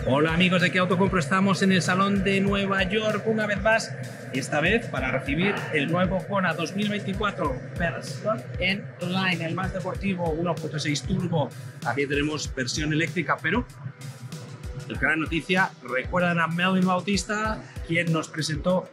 Hola amigos de ¿Qué auto compro? Estamos en el salón de Nueva York una vez más, y esta vez para recibir el nuevo Kona 2024 Kona N Line, el más deportivo, 1.6 turbo. Aquí tenemos versión eléctrica, pero la gran noticia, ¿recuerdan a Melvin Bautista, quien nos presentó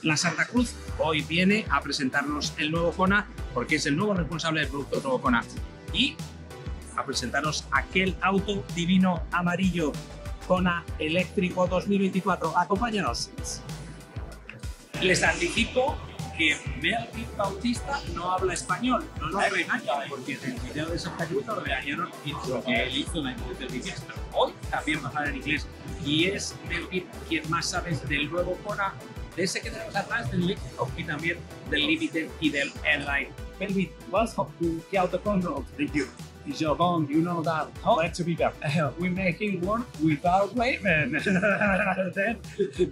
la Santa Cruz? Hoy viene a presentarnos el nuevo Kona, porque es el nuevo responsable del producto nuevo Kona, y a presentarnos aquel auto divino amarillo Kona Eléctrico 2024. Acompáñanos. Les anticipo que Melvin Bautista no habla español, no nos regaña, porque en el video de Santa Cruz nos regañaron lo que él hizo en el inglés, pero hoy también va a hablar en inglés. Y es Melvin quien más sabe del nuevo Kona, de ese que tenemos atrás, del eléctrico, y también del Limited y del N Line. Melvin, welcome to ¿Qué auto compro? Thank you. It's your home, you know that. Glad to be back. We're making work without payment. Then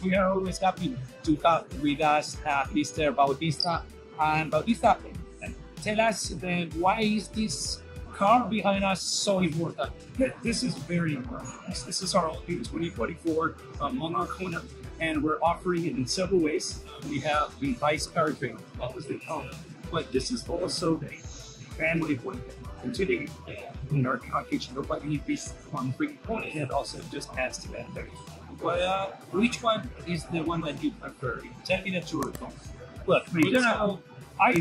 we are always happy to have with us Mr. Bautista. And Bautista, tell us why is this car behind us so important? This is very important. This is our all-new 2024 Kona Kona, and we're offering it in several ways. We have the ICE powertrain, obviously, but this is also family one. Continuing in our package, nobody is on free Kona, and also just adds to that. Well, which one is the one that you prefer? Tell me the truth. Look, I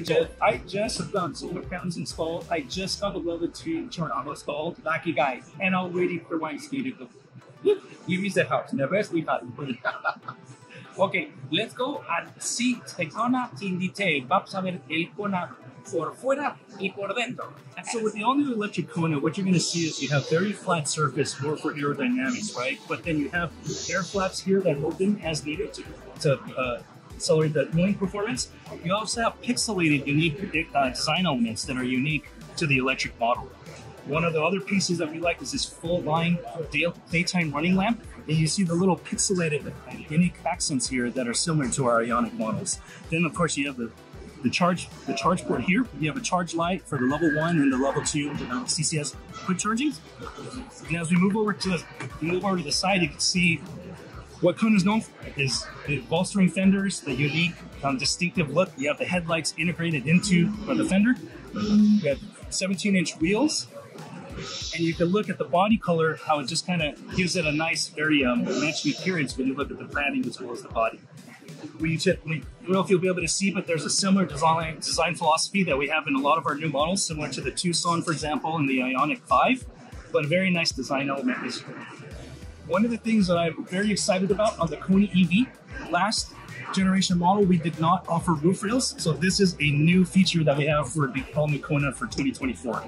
just got solar panels installed. I just got the level 2 tornado installed. Lucky guy, and I'm waiting for my skater to give me the house. Never best we got. Okay, let's go and see the Kona in detail. Vamos a ver el Kona por fuera y por dentro. So with the all-new electric Kona, what you're going to see is you have very flat surface, more for aerodynamics, right? But then you have air flaps here that open as needed to accelerate the wheeling performance. You also have pixelated, unique design elements that are unique to the electric model. One of the other pieces that we like is this full-line daytime running lamp. And you see the little pixelated unique accents here that are similar to our Ioniq models. Then, of course, you have the charge port here. You have a charge light for the level 1 and the level 2 CCS quick charging. And as we move over to the side, you can see what Kona is known for is the bolstering fenders, the unique, distinctive look. You have the headlights integrated into the fender. You have 17-inch wheels. And you can look at the body color, how it just kind of gives it a nice, very matching appearance when you look at the cladding as well as the body. I don't know if you'll be able to see, but there's a similar design philosophy that we have in a lot of our new models, similar to the Tucson, for example, and the Ioniq 5, but a very nice design element. One of the things that I'm very excited about on the Kona EV, last generation model, we did not offer roof rails, so this is a new feature that we have for the all-new Kona for 2024.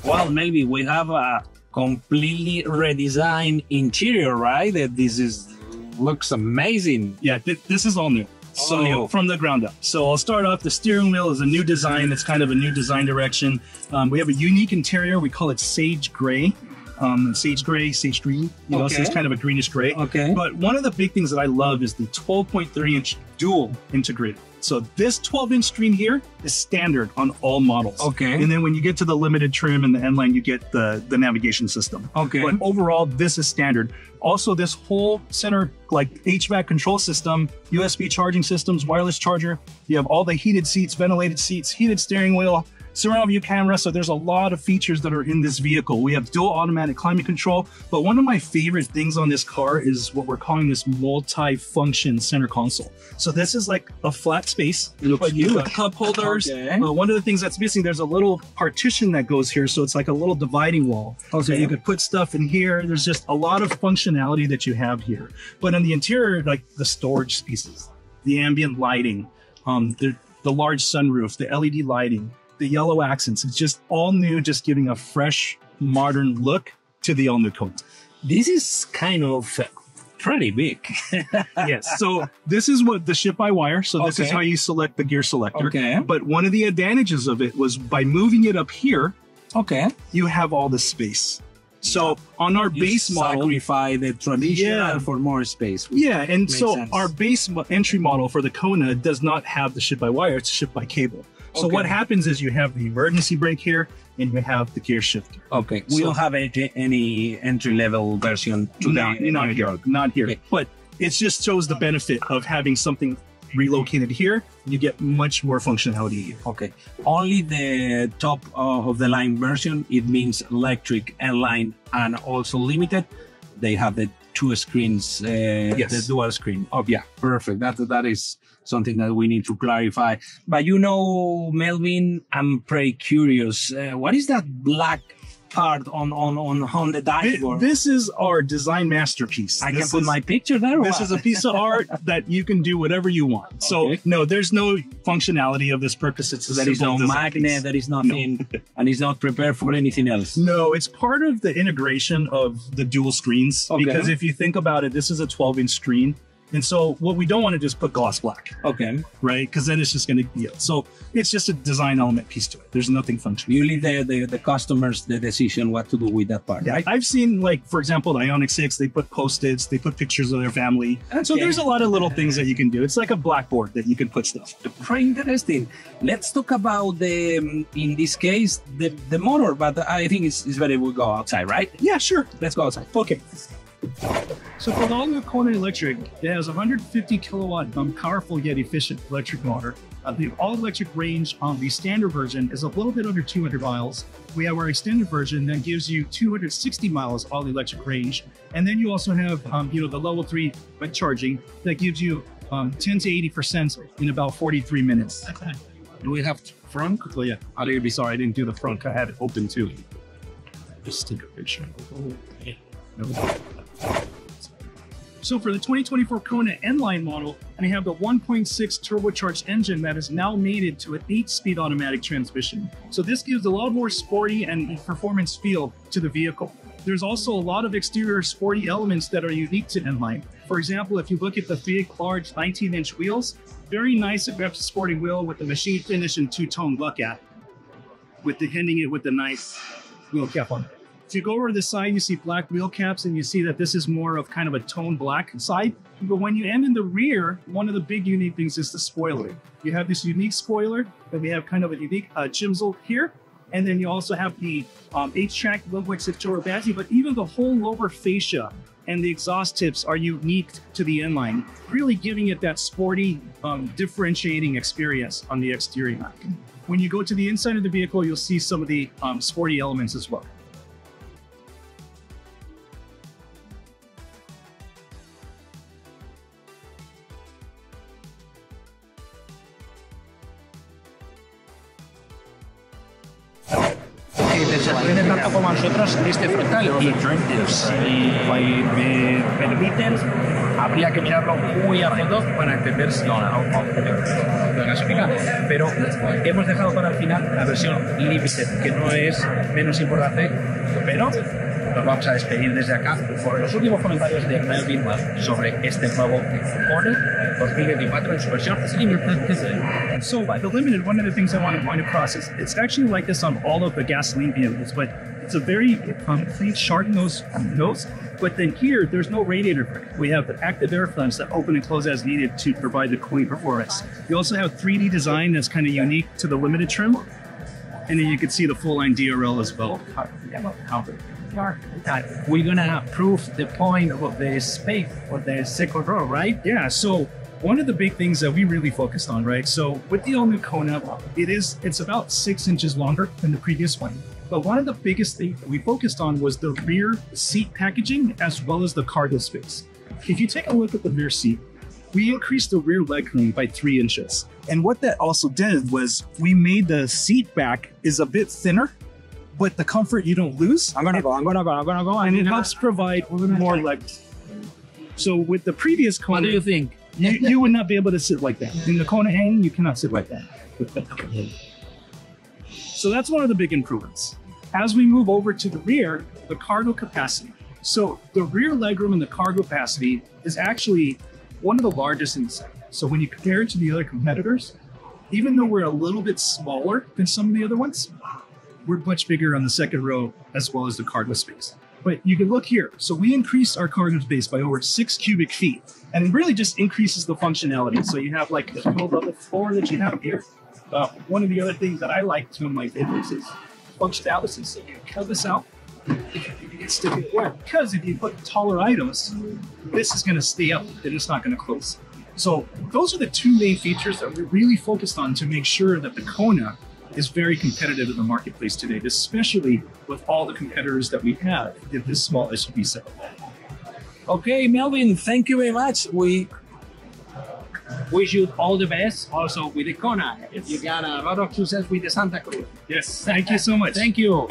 Well, maybe we have a completely redesigned interior, right? That looks amazing. Yeah, this is all new. So new from the ground up. So I'll start off. The steering wheel is a new design. It's kind of a new design direction. We have a unique interior. We call it sage gray. Sage gray, sage green. You know, so it's kind of a greenish gray. Okay. But one of the big things that I love is the 12.3-inch dual integrated. So this 12-inch screen here is standard on all models. Okay. And then when you get to the limited trim and the N Line, you get the navigation system. Okay. But overall, this is standard. Also, this whole center, like HVAC control system, USB charging systems, wireless charger. You have all the heated seats, ventilated seats, heated steering wheel, surround view camera. So there's a lot of features that are in this vehicle. We have dual automatic climate control, but one of my favorite things on this car is what we're calling this multi-function center console. So this is like a flat space, but you with cup holders. Okay. One of the things that's missing, there's a little partition that goes here. So it's like a little dividing wall. Okay. So you could put stuff in here. There's just a lot of functionality that you have here. But in the interior, like the storage pieces, the ambient lighting, the large sunroof, the LED lighting, the yellow accents, it's just all new, just giving a fresh, modern look to the all-new Kona. This is kind of pretty big. Yes, so this is what the ship-by-wire, so this is how you select the gear selector. Okay. But one of the advantages of it was by moving it up here, you have all the space. So on our base model, sacrifice the traditional for more space. Yeah, and Makes so sense. our base entry model for the Kona does not have the ship-by-wire, it's ship-by-cable. So what happens is you have the emergency brake here and you have the gear shifter. Okay. We don't have any entry-level version today. Not here. Okay. But it just shows the benefit of having something relocated here. You get much more functionality here. Okay. Only the top of the line version, it means electric N Line and also limited. They have the two screens, the dual screen. Oh, yeah, perfect. That is something that we need to clarify. But you know, Melvin, I'm pretty curious. What is that black part on the dashboard? This is our design masterpiece. I can put my picture there? This is a piece of art that you can do whatever you want. Okay. So no, there's no functionality of this purpose. It's there is no magnet, there is nothing, and it's not prepared for anything else. No, it's part of the integration of the dual screens. Okay. Because if you think about it, this is a 12-inch screen. And so what we don't want to do is put gloss black. Okay. Right? Because then it's just going to, so it's just a design element piece to it. There's nothing functional. You leave the customers the decision what to do with that part. Yeah, I've seen, like, for example, the Ioniq 6, they put Post-its, they put pictures of their family. And so there's a lot of little things that you can do. It's like a blackboard that you can put stuff. Very interesting. Let's talk about in this case, the motor, but I think it's better we go outside, right? Yeah, sure. Let's go outside. Okay. So for the all-new Kona Electric, it has a 150 kilowatt powerful yet efficient electric motor. The all-electric range on the standard version is a little bit under 200 miles. We have our extended version that gives you 260 miles all-electric range. And then you also have, the level 3 charging that gives you 10 to 80% in about 43 minutes. Do we have frunk? Oh, yeah. I'll be sorry, I didn't do the frunk. I had it open too. Just take a picture. So for the 2024 Kona N Line model, I have the 1.6 turbocharged engine that is now mated to an 8-speed automatic transmission. So this gives a lot more sporty and performance feel to the vehicle. There's also a lot of exterior sporty elements that are unique to N Line. For example, if you look at the big, large 19-inch wheels, very nice aggressive sporting wheel with the machine finish and two-tone look at, with ending it with the nice wheel cap on. If you go over to the side, you see black wheel caps, and you see that this is more of kind of a tone black side. But when you end in the rear, one of the big unique things is the spoiler. You have this unique spoiler, that we have kind of a unique gimsel here. And then you also have the H-track low-weight Sectora badging, but even the whole lower fascia and the exhaust tips are unique to the N Line, really giving it that sporty, differentiating experience on the exterior. When you go to the inside of the vehicle, you'll see some of the sporty elements as well. Les sorprende tanto como a nosotros este frontal y si me permiten, habría que mirarlo muy a fondo para entender si lo clasifica, pero hemos dejado para el final la versión Limited, que no es menos importante, pero nos vamos a despedir desde acá por los últimos comentarios de Melvin sobre este nuevo Kona 2024 en su versión Limited. So the Limited, one of the things I want to point across is it's actually like this on all of the gasoline vehicles, but it's a very clean, sharp nose. But then here, there's no radiator brake. We have the active air flange that open and close as needed to provide the cooling performance. You also have 3D design that's kind of unique to the Limited trim. And then you can see the full line DRL as well. We're gonna prove the point of the space for the second row, right? Yeah, so one of the big things that we really focused on, right? So with the all-new Kona, it's about 6 inches longer than the previous one. But one of the biggest things that we focused on was the rear seat packaging as well as the cargo space. If you take a look at the rear seat, we increased the rear legroom by 3 inches. And what that also did was we made the seat back is a bit thinner, but the comfort you don't lose. I'm gonna go. And it helps provide more leg. So with the previous Kona, what do you think? You would not be able to sit like that. In the Kona N, you cannot sit like that. So that's one of the big improvements. As we move over to the rear, the cargo capacity. So the rear legroom and the cargo capacity is actually one of the largest in the sector. So when you compare it to the other competitors, even though we're a little bit smaller than some of the other ones, we're much bigger on the second row as well as the cargo space. But you can look here. So we increased our cargo space by over 6 cubic feet, and it really just increases the functionality. So you have like the level floor that you have here. One of the other things that I like to my business is functionality. So you cut this out, it's sticking where. Because if you put taller items, this is going to stay up and it's not going to close. So those are the two main features that we're really focused on to make sure that the Kona is very competitive in the marketplace today, especially with all the competitors that we have in this small SUV segment. Okay, Melvin, thank you very much. We wish you all the best also with the Kona. You got a lot of success with the Santa Cruz. Yes, thank you so much. Thank you.